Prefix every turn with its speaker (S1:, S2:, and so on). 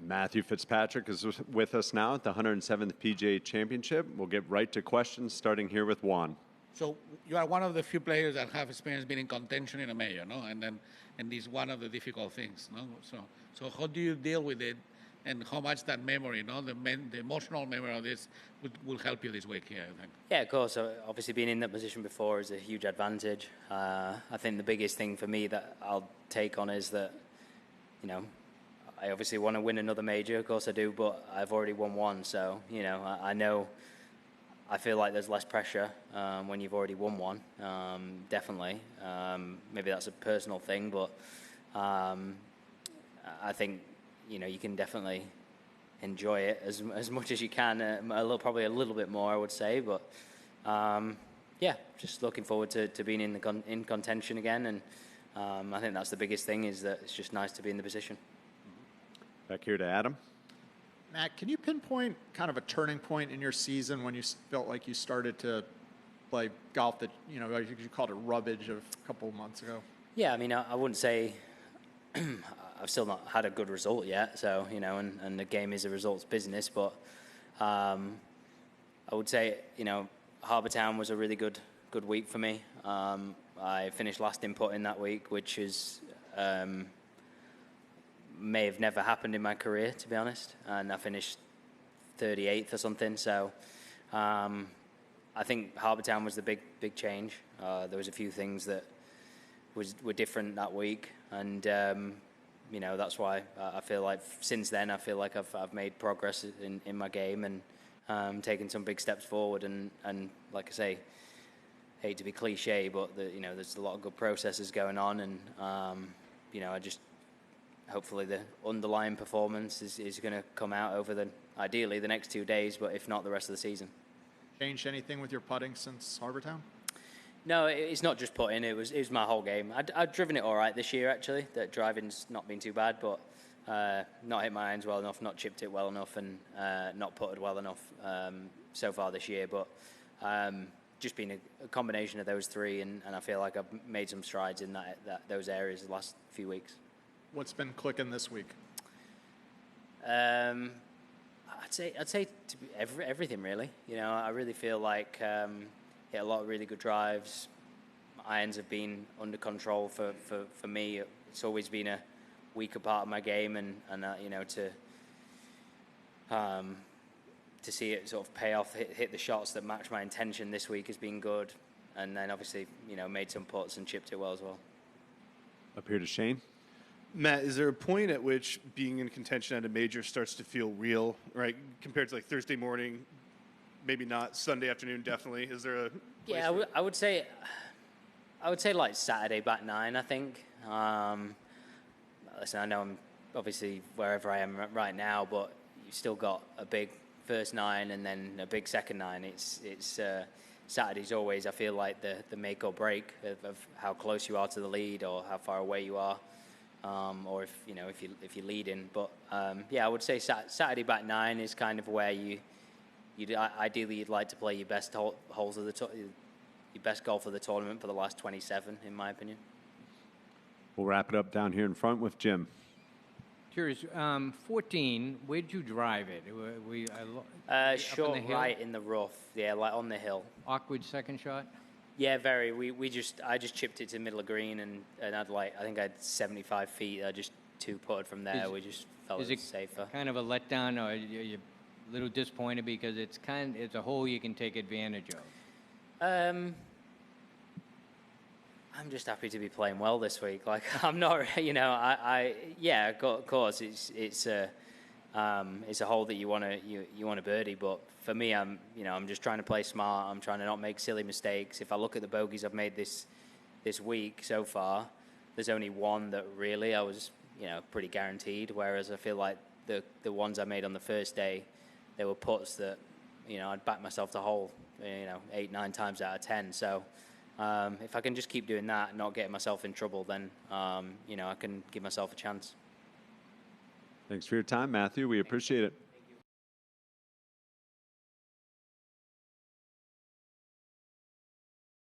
S1: Matthew Fitzpatrick is with us now at the 107th PGA Championship. We'll get right to questions, starting here with Juan.
S2: So you are one of the few players that have experience being in contention in a major, no? And this is one of the difficult things, no? So how do you deal with it, and how much that memory, no, the emotional memory of this will help you this week here, I think?
S3: Yeah, of course. Obviously, being in that position before is a huge advantage. I think the biggest thing for me that I'll take on is that, you know, I obviously want to win another major, of course I do, but I've already won one, so, you know, I feel like there's less pressure when you've already won one, definitely. Maybe that's a personal thing, but I think, you know, you can definitely enjoy it as much as you can, probably a little bit more, I would say, but yeah, just looking forward to being in contention again, and I think that's the biggest thing, is that it's just nice to be in the position.
S1: Back here to Adam.
S4: Matt, can you pinpoint kind of a turning point in your season when you felt like you started to play golf that, you know, you called it rubbish a couple of months ago?
S3: Yeah, I mean, I wouldn't say I've still not had a good result yet, so, you know, and the game is a results business, but I would say, you know, Harbour Town was a really good week for me. I finished last in putting that week, which is may have never happened in my career, to be honest, and I finished 38th or something, so I think Harbour Town was the big change. There was a few things that were different that week, and you know, that's why I feel like since then I feel like I've made progress in my game, and taken some big steps forward, and like I say, hate to be cliche, but you know, there's a lot of good processes going on, and you know, I just hopefully the underlying performance is going to come out over ideally the next 2 days, but if not, the rest of the season.
S4: Changed anything with your putting since Harbour Town?
S3: No, it's not just putting. It was my whole game. I've driven it all right this year, actually. The driving's not been too bad, but not hit my irons well enough, not chipped it well enough, and not putted well enough so far this year. But just been a combination of those three, and I feel like I've made some strides in those areas the last few weeks.
S4: What's been clicking this week?
S3: I'd say everything, really. You know, I really feel like hit a lot of really good drives. My irons have been under control for me. It's always been a weaker part of my game, and you know, to see it sort of pay off, hit the shots that match my intention this week has been good, and then obviously, you know, made some putts and chipped it well as well.
S1: Up here to Shane.
S5: Matt, is there a point at which being in contention at a major starts to feel real, right? Compared to like Thursday morning, maybe not. Sunday afternoon, definitely. Is there a
S3: yeah? I would say like Saturday back 9. I think. Listen, I know I'm obviously wherever I am right now, but you've still got a big first 9 and then a big second 9. It's Saturday's always, I feel like, the make or break of how close you are to the lead or how far away you are. Or if you're leading, but yeah, I would say Saturday back 9 is kind of where ideally you'd like to play your best holes of your best golf of the tournament for the last 27, in my opinion.
S1: We'll wrap it up down here in front with Jim.
S6: Curious, 14. Where did you drive it?
S3: Short right in the rough, yeah, like on the hill.
S6: Awkward second shot.
S3: Yeah, very. I just chipped it to the middle of green, and I think I had 75 feet. I just two-putted from there. We just felt it was safer.
S6: Kind of a letdown, or you're a little disappointed because it's a hole you can take advantage of?
S3: I'm just happy to be playing well this week. Like, I'm not, you know, yeah, of course, it's a hole that you want to birdie, but for me, I'm just trying to play smart. I'm trying to not make silly mistakes. If I look at the bogeys I've made this week so far, there's only one that really I was, you know, pretty guaranteed. Whereas I feel like the ones I made on the first day, they were putts that, you know, I'd back myself to hole, you know, 8-9 times out of 10. So if I can just keep doing that and not getting myself in trouble, then you know, I can give myself a chance.
S1: Thanks for your time, Matthew. We appreciate it.